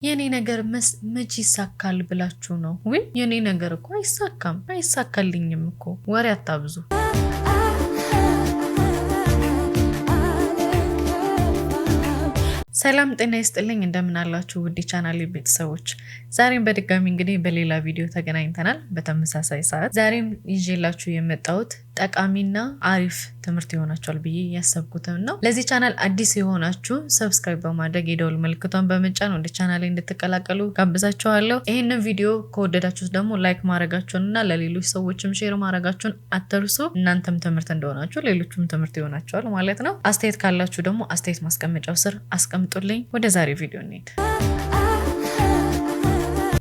የኔ ነገር መች ይሳካል ብላችሁ ነው ወይ? የኔ ነገር እኮ አይሳካልኝም እኮ። ወሬ አታብዙ። ሰላም ጤና ይስጥልኝ፣ እንደምን አላችሁ ውድ ቻናሌ ቤተሰቦች። ዛሬም በድጋሚ እንግዲህ በሌላ ቪዲዮ ተገናኝተናል በተመሳሳይ ሰዓት። ዛሬም ይዤላችሁ የመጣሁት ጠቃሚና አሪፍ ትምህርት ይሆናችኋል ብዬ ያሰብኩትን ነው። ለዚህ ቻናል አዲስ የሆናችሁ ሰብስክራይብ በማድረግ የደወል ምልክቷን በመጫን ወደ ቻናሌ እንድትቀላቀሉ ጋብዛችኋለሁ። ይህንን ቪዲዮ ከወደዳችሁት ደግሞ ላይክ ማድረጋችሁንና ለሌሎች ሰዎችም ሼር ማድረጋችሁን አትርሱ። እናንተም ትምህርት እንደሆናችሁ ሌሎችም ትምህርት ይሆናችኋል ማለት ነው። አስተያየት ካላችሁ ደግሞ አስተያየት ማስቀመጫው ስር አስቀምጡልኝ። ወደ ዛሬ ቪዲዮ እንሂድ።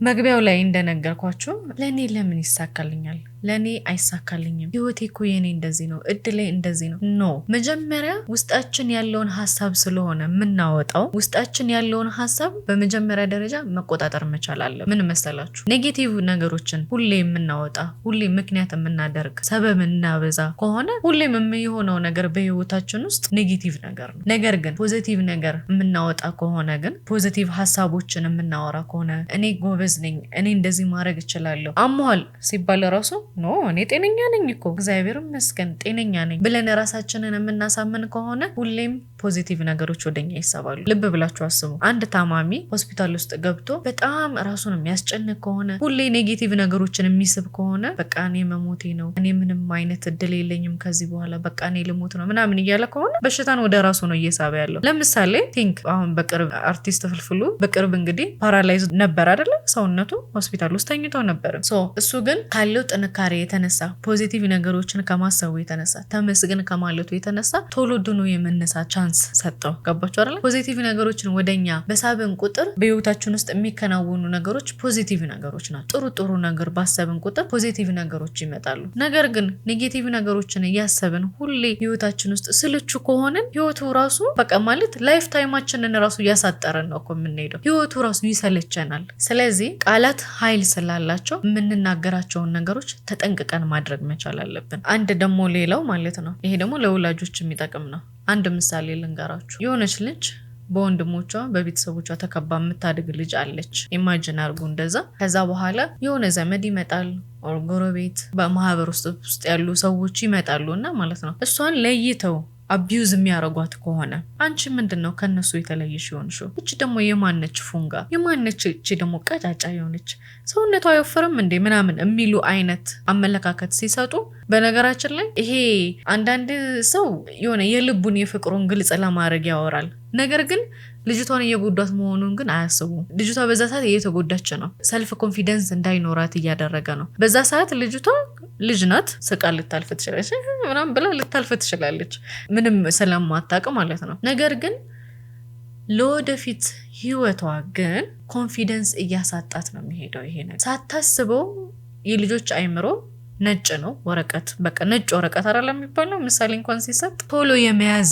መግቢያው ላይ እንደነገርኳችሁ ለኔ ለምን ይሳካልኛል? ለኔ አይሳካልኝም። ህይወቴ እኮ የኔ እንደዚህ ነው፣ እድሌ እንደዚህ ነው። ኖ መጀመሪያ ውስጣችን ያለውን ሐሳብ ስለሆነ የምናወጣው ውስጣችን ያለውን ሐሳብ በመጀመሪያ ደረጃ መቆጣጠር መቻል አለ። ምን መሰላችሁ? ኔጌቲቭ ነገሮችን ሁሌ የምናወጣ ሁሌ ምክንያት የምናደርግ ሰበብ እናበዛ ከሆነ ሁሌም የሚሆነው ነገር በህይወታችን ውስጥ ኔጌቲቭ ነገር ነው። ነገር ግን ፖዚቲቭ ነገር የምናወጣ ከሆነ ግን ፖዚቲቭ ሐሳቦችን የምናወራ ከሆነ እኔ ጎበዝ ነኝ፣ እኔ እንደዚህ ማድረግ እችላለሁ፣ አሟል ሲባል ራሱ ኖ እኔ ጤነኛ ነኝ እኮ እግዚአብሔር ይመስገን ጤነኛ ነኝ ብለን ራሳችንን የምናሳምን ከሆነ ሁሌም ፖዚቲቭ ነገሮች ወደኛ ይሳባሉ። ልብ ብላችሁ አስቡ። አንድ ታማሚ ሆስፒታል ውስጥ ገብቶ በጣም ራሱን የሚያስጨንቅ ከሆነ ሁሌ ኔጌቲቭ ነገሮችን የሚስብ ከሆነ በቃ እኔ መሞቴ ነው፣ እኔ ምንም አይነት እድል የለኝም ከዚህ በኋላ በቃ እኔ ልሞት ነው ምናምን እያለ ከሆነ በሽታን ወደ ራሱ ነው እየሳበ ያለው። ለምሳሌ ቲንክ አሁን በቅርብ አርቲስት ፍልፍሉ በቅርብ እንግዲህ ፓራላይዝ ነበር አይደለ? ሰውነቱ ሆስፒታል ውስጥ ተኝቶ ነበር። እሱ ግን ካለው ጥንካሬ የተነሳ ፖዚቲቭ ነገሮችን ከማሰቡ የተነሳ ተመስገን ከማለቱ የተነሳ ቶሎ ድኖ የመነሳ ቻንስ ሰጠው። ገባችሁ አይደል? ፖዚቲቭ ነገሮችን ወደኛ በሳብን ቁጥር በህይወታችን ውስጥ የሚከናወኑ ነገሮች ፖዚቲቭ ነገሮች ናቸው። ጥሩ ነገር ባሰብን ቁጥር ፖዚቲቭ ነገሮች ይመጣሉ። ነገር ግን ኔጌቲቭ ነገሮችን እያሰብን ሁሌ ህይወታችን ውስጥ ስልቹ ከሆነን ህይወቱ ራሱ በቃ ማለት ላይፍ ታይማችንን ራሱ እያሳጠረን ነው እኮ የምንሄደው። ህይወቱ ራሱ ይሰለቸናል። ስለዚህ ቃላት ኃይል ስላላቸው የምንናገራቸውን ነገሮች ተጠንቅቀን ማድረግ መቻል አለብን። አንድ ደግሞ ሌላው ማለት ነው፣ ይሄ ደግሞ ለወላጆች የሚጠቅም ነው። አንድ ምሳሌ ልንገራችሁ። የሆነች ልጅ በወንድሞቿ በቤተሰቦቿ ተከባ የምታድግ ልጅ አለች። ኢማጂን አርጉ እንደዛ። ከዛ በኋላ የሆነ ዘመድ ይመጣል፣ ጎረቤት፣ በማህበር ውስጥ ያሉ ሰዎች ይመጣሉ እና ማለት ነው እሷን ለይተው አቢዩዝ የሚያረጓት ከሆነ አንቺ ምንድነው ከነሱ የተለየሽ ይሆንሽው? እቺ ደግሞ የማነች ፉንጋ የማነች እቺ ደግሞ ቀጫጫ የሆነች ሰውነቷ አይወፍርም እንዴ ምናምን የሚሉ አይነት አመለካከት ሲሰጡ፣ በነገራችን ላይ ይሄ አንዳንድ ሰው የሆነ የልቡን የፍቅሩን ግልጽ ለማድረግ ያወራል። ነገር ግን ልጅቷን እየጎዳት መሆኑን ግን አያስቡም። ልጅቷ በዛ ሰዓት እየተጎዳች ነው። ሰልፍ ኮንፊደንስ እንዳይኖራት እያደረገ ነው። በዛ ሰዓት ልጅቷ ልጅ ናት፣ ስቃ ልታልፍ ትችላለች፣ ምናምን ብላ ልታልፍ ትችላለች፣ ምንም ስለማታውቅ ማለት ነው። ነገር ግን ለወደፊት ህይወቷ ግን ኮንፊደንስ እያሳጣት ነው የሚሄደው። ይሄ ነገር ሳታስበው የልጆች አይምሮ ነጭ ነው ወረቀት፣ በቃ ነጭ ወረቀት አይደለም የሚባለው ምሳሌ እንኳን ሲሰጥ ቶሎ የመያዝ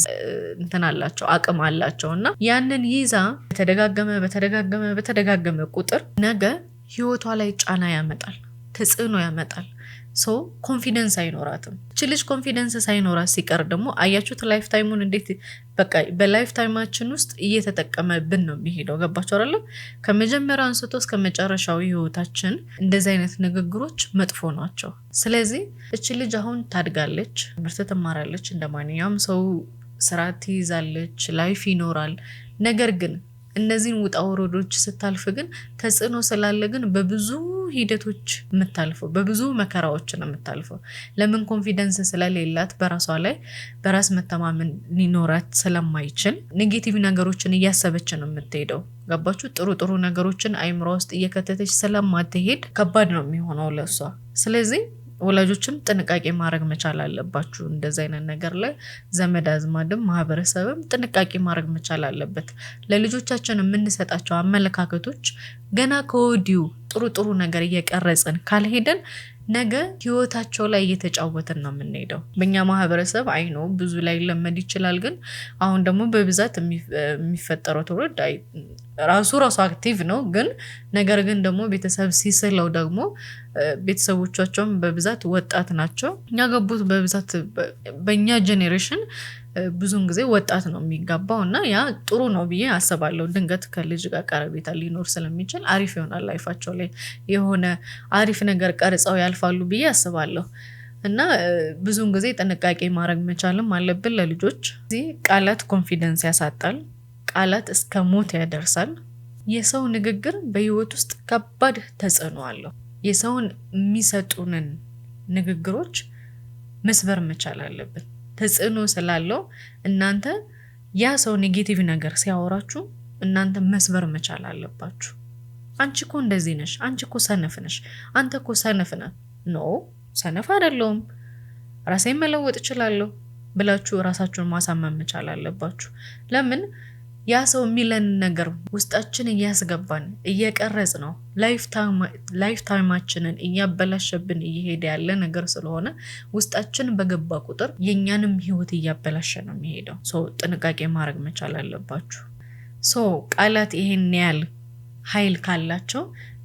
እንትን አላቸው፣ አቅም አላቸው። እና ያንን ይዛ በተደጋገመ ቁጥር ነገ ህይወቷ ላይ ጫና ያመጣል፣ ተጽዕኖ ያመጣል። ኮንፊደንስ አይኖራትም። እቺ ልጅ ኮንፊደንስ ሳይኖራት ሲቀር ደግሞ አያችሁት ላይፍ ታይሙን እንዴት በቃ በላይፍ ታይማችን ውስጥ እየተጠቀመብን ነው የሚሄደው። ገባችሁ አይደል? ከመጀመሪያው አንስቶ እስከ መጨረሻው ህይወታችን እንደዚህ አይነት ንግግሮች መጥፎ ናቸው። ስለዚህ እቺ ልጅ አሁን ታድጋለች፣ ትምህርት ትማራለች፣ እንደማንኛውም ሰው ስራ ትይዛለች፣ ላይፍ ይኖራል። ነገር ግን እነዚህን ውጣ ወረዶች ስታልፍ ግን ተጽዕኖ ስላለ ግን በብዙ ሂደቶች የምታልፈው በብዙ መከራዎች ነው የምታልፈው። ለምን? ኮንፊደንስ ስለሌላት በራሷ ላይ በራስ መተማመን ሊኖራት ስለማይችል ኔጌቲቭ ነገሮችን እያሰበች ነው የምትሄደው። ገባችሁ? ጥሩ ነገሮችን አይምሮ ውስጥ እየከተተች ስለማትሄድ ከባድ ነው የሚሆነው ለሷ። ስለዚህ ወላጆችም ጥንቃቄ ማድረግ መቻል አለባችሁ። እንደዚህ አይነት ነገር ላይ ዘመድ አዝማድም ማህበረሰብም ጥንቃቄ ማድረግ መቻል አለበት። ለልጆቻችን የምንሰጣቸው አመለካከቶች ገና ከወዲሁ ጥሩ ነገር እየቀረጽን ካልሄደን ነገ ህይወታቸው ላይ እየተጫወትን ነው የምንሄደው። በእኛ ማህበረሰብ አይኖ ብዙ ላይ ለመድ ይችላል። ግን አሁን ደግሞ በብዛት የሚፈጠረው ትውልድ ራሱ አክቲቭ ነው። ግን ነገር ግን ደግሞ ቤተሰብ ሲስለው ደግሞ ቤተሰቦቻቸውም በብዛት ወጣት ናቸው። እኛ ገቡት በብዛት በእኛ ጄኔሬሽን ብዙን ጊዜ ወጣት ነው የሚጋባው እና ያ ጥሩ ነው ብዬ አስባለሁ። ድንገት ከልጅ ጋር ቀረቤታ ሊኖር ስለሚችል አሪፍ ይሆናል ላይፋቸው ላይ የሆነ አሪፍ ነገር ቀርጸው ያልፋሉ ብዬ አስባለሁ። እና ብዙን ጊዜ ጥንቃቄ ማድረግ መቻልም አለብን ለልጆች። እዚህ ቃላት ኮንፊደንስ ያሳጣል፣ ቃላት እስከ ሞት ያደርሳል። የሰው ንግግር በህይወት ውስጥ ከባድ ተጽዕኖ አለው። የሰውን የሚሰጡንን ንግግሮች መስበር መቻል አለብን። ተጽዕኖ ስላለው እናንተ ያ ሰው ኔጌቲቭ ነገር ሲያወራችሁ እናንተ መስበር መቻል አለባችሁ። አንቺ እኮ እንደዚህ ነሽ፣ አንቺ እኮ ሰነፍ ነሽ፣ አንተ እኮ ሰነፍ ነህ። ኖ ሰነፍ አይደለሁም፣ ራሴን መለወጥ እችላለሁ ብላችሁ ራሳችሁን ማሳመን መቻል አለባችሁ። ለምን ያ ሰው የሚለን ነገር ውስጣችን እያስገባን እየቀረጽ ነው፣ ላይፍ ታይማችንን እያበላሸብን እየሄደ ያለ ነገር ስለሆነ ውስጣችን በገባ ቁጥር የኛንም ህይወት እያበላሸ ነው የሚሄደው። ጥንቃቄ ማድረግ መቻል አለባችሁ። ቃላት ይሄን ያህል ኃይል ካላቸው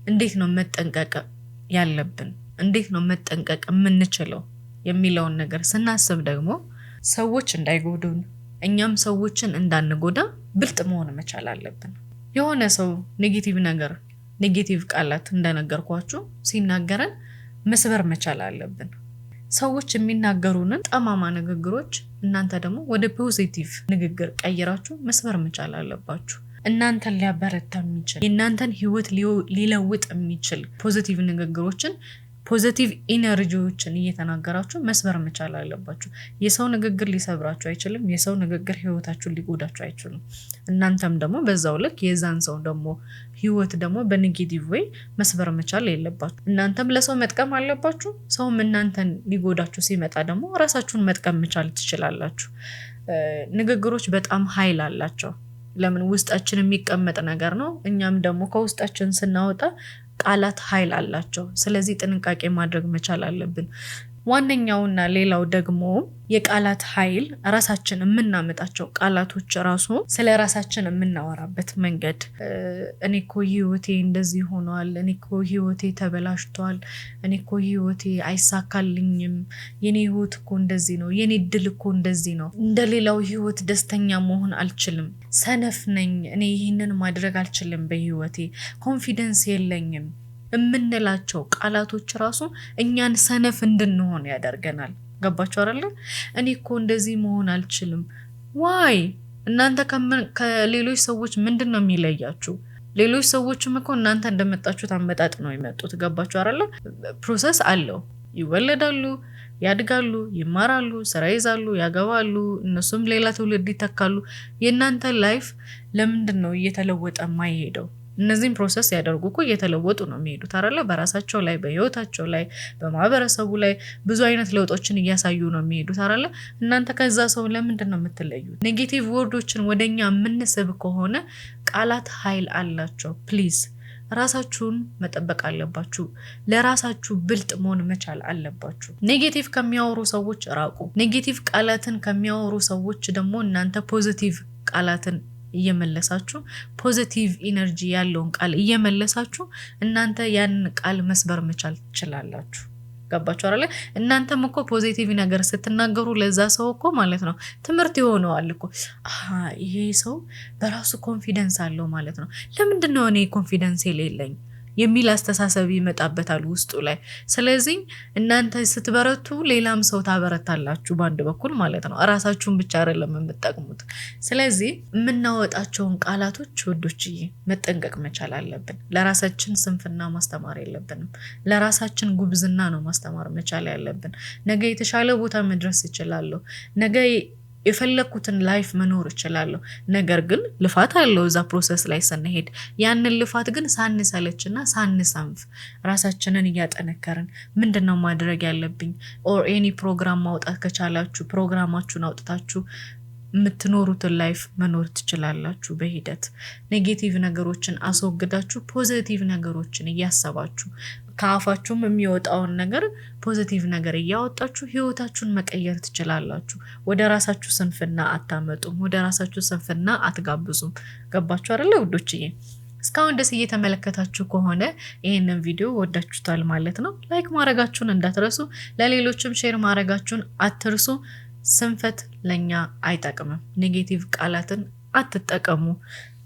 እንዴት ነው መጠንቀቅ ያለብን? እንዴት ነው መጠንቀቅ የምንችለው የሚለውን ነገር ስናስብ ደግሞ ሰዎች እንዳይጎዱን እኛም ሰዎችን እንዳንጎዳ ብልጥ መሆን መቻል አለብን። የሆነ ሰው ኔጌቲቭ ቃላት እንደነገርኳችሁ ሲናገረን መስበር መቻል አለብን። ሰዎች የሚናገሩንን ጠማማ ንግግሮች እናንተ ደግሞ ወደ ፖዚቲቭ ንግግር ቀይራችሁ መስበር መቻል አለባችሁ። እናንተን ሊያበረታ የሚችል የእናንተን ህይወት ሊለውጥ የሚችል ፖዚቲቭ ንግግሮችን ፖዚቲቭ ኢነርጂዎችን እየተናገራችሁ መስበር መቻል አለባችሁ። የሰው ንግግር ሊሰብራችሁ አይችልም። የሰው ንግግር ህይወታችሁን ሊጎዳችሁ አይችልም። እናንተም ደግሞ በዛው ልክ የዛን ሰው ደግሞ ህይወት ደግሞ በኔጌቲቭ ወይ መስበር መቻል የለባችሁ። እናንተም ለሰው መጥቀም አለባችሁ። ሰውም እናንተን ሊጎዳችሁ ሲመጣ ደግሞ ራሳችሁን መጥቀም መቻል ትችላላችሁ። ንግግሮች በጣም ኃይል አላቸው። ለምን ውስጣችን የሚቀመጥ ነገር ነው። እኛም ደግሞ ከውስጣችን ስናወጣ ቃላት ኃይል አላቸው። ስለዚህ ጥንቃቄ ማድረግ መቻል አለብን። ዋነኛውና ሌላው ደግሞ የቃላት ኃይል ራሳችን የምናመጣቸው ቃላቶች ራሱ ስለ ራሳችን የምናወራበት መንገድ እኔ እኮ ህይወቴ እንደዚህ ሆኗል፣ እኔ እኮ ህይወቴ ተበላሽቷል፣ እኔ እኮ ህይወቴ አይሳካልኝም፣ የኔ ህይወት እኮ እንደዚህ ነው፣ የኔ እድል እኮ እንደዚህ ነው፣ እንደሌላው ህይወት ደስተኛ መሆን አልችልም፣ ሰነፍ ነኝ፣ እኔ ይህንን ማድረግ አልችልም፣ በህይወቴ ኮንፊደንስ የለኝም የምንላቸው ቃላቶች ራሱ እኛን ሰነፍ እንድንሆን ያደርገናል። ገባችሁ አይደለ? እኔ እኮ እንደዚህ መሆን አልችልም። ዋይ እናንተ ከሌሎች ሰዎች ምንድን ነው የሚለያችሁ? ሌሎች ሰዎችም እኮ እናንተ እንደመጣችሁት አመጣጥ ነው የመጡት። ገባችሁ አይደለ? ፕሮሰስ አለው። ይወለዳሉ፣ ያድጋሉ፣ ይማራሉ፣ ስራ ይዛሉ፣ ያገባሉ፣ እነሱም ሌላ ትውልድ ይተካሉ። የእናንተ ላይፍ ለምንድን ነው እየተለወጠ የማይሄደው? እነዚህን ፕሮሰስ ያደርጉ እኮ እየተለወጡ ነው የሚሄዱት አይደለ? በራሳቸው ላይ፣ በህይወታቸው ላይ፣ በማህበረሰቡ ላይ ብዙ አይነት ለውጦችን እያሳዩ ነው የሚሄዱት አይደለ? እናንተ ከዛ ሰው ለምንድን ነው የምትለዩት? ኔጌቲቭ ወርዶችን ወደኛ የምንስብ ከሆነ ቃላት ኃይል አላቸው። ፕሊዝ ራሳችሁን መጠበቅ አለባችሁ። ለራሳችሁ ብልጥ መሆን መቻል አለባችሁ። ኔጌቲቭ ከሚያወሩ ሰዎች ራቁ። ኔጌቲቭ ቃላትን ከሚያወሩ ሰዎች ደግሞ እናንተ ፖዚቲቭ ቃላትን እየመለሳችሁ ፖዚቲቭ ኢነርጂ ያለውን ቃል እየመለሳችሁ እናንተ ያንን ቃል መስበር መቻል ትችላላችሁ። ገባችሁ አይደለ? እናንተም እኮ ፖዚቲቭ ነገር ስትናገሩ ለዛ ሰው እኮ ማለት ነው ትምህርት ይሆነዋል እኮ። ይሄ ሰው በራሱ ኮንፊደንስ አለው ማለት ነው። ለምንድን ነው እኔ ኮንፊደንስ የሌለኝ የሚል አስተሳሰብ ይመጣበታል ውስጡ ላይ። ስለዚህ እናንተ ስትበረቱ ሌላም ሰው ታበረታላችሁ በአንድ በኩል ማለት ነው። ራሳችሁን ብቻ አይደለም የምትጠቅሙት። ስለዚህ የምናወጣቸውን ቃላቶች ወዶችዬ መጠንቀቅ መቻል አለብን። ለራሳችን ስንፍና ማስተማር የለብንም። ለራሳችን ጉብዝና ነው ማስተማር መቻል ያለብን። ነገ የተሻለ ቦታ መድረስ እችላለሁ፣ ነገ የፈለኩትን ላይፍ መኖር እችላለሁ። ነገር ግን ልፋት አለው እዛ ፕሮሰስ ላይ ስንሄድ። ያንን ልፋት ግን ሳንሰለችና ሳንሰንፍ ራሳችንን እያጠነከርን ምንድነው ማድረግ ያለብኝ? ኦር ኤኒ ፕሮግራም ማውጣት ከቻላችሁ ፕሮግራማችሁን አውጥታችሁ የምትኖሩትን ላይፍ መኖር ትችላላችሁ። በሂደት ኔጌቲቭ ነገሮችን አስወግዳችሁ ፖዚቲቭ ነገሮችን እያሰባችሁ ከአፋችሁም የሚወጣውን ነገር ፖዚቲቭ ነገር እያወጣችሁ ህይወታችሁን መቀየር ትችላላችሁ። ወደ ራሳችሁ ስንፍና አታመጡም። ወደ ራሳችሁ ስንፍና አትጋብዙም። ገባችሁ አይደለ ውዶችዬ? እስካሁን ደስ እየተመለከታችሁ ከሆነ ይሄንን ቪዲዮ ወዳችሁታል ማለት ነው። ላይክ ማድረጋችሁን እንዳትረሱ፣ ለሌሎችም ሼር ማድረጋችሁን አትርሱ። ስንፈት ለኛ አይጠቅምም። ኔጌቲቭ ቃላትን አትጠቀሙ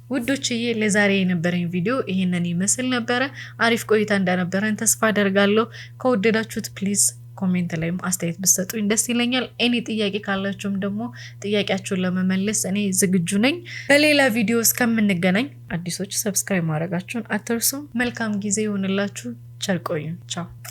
ውዶችዬ። ለዛሬ የነበረኝ ቪዲዮ ይሄንን ይመስል ነበረ። አሪፍ ቆይታ እንደነበረን ተስፋ አደርጋለሁ። ከወደዳችሁት ፕሊዝ ኮሜንት ላይ አስተያየት ብትሰጡኝ ደስ ይለኛል። እኔ ጥያቄ ካላችሁም ደግሞ ጥያቄያችሁን ለመመለስ እኔ ዝግጁ ነኝ። በሌላ ቪዲዮ እስከምንገናኝ አዲሶች ሰብስክራይብ ማድረጋችሁን አትርሱ። መልካም ጊዜ ይሁንላችሁ። ቸር ቆዩ። ቻው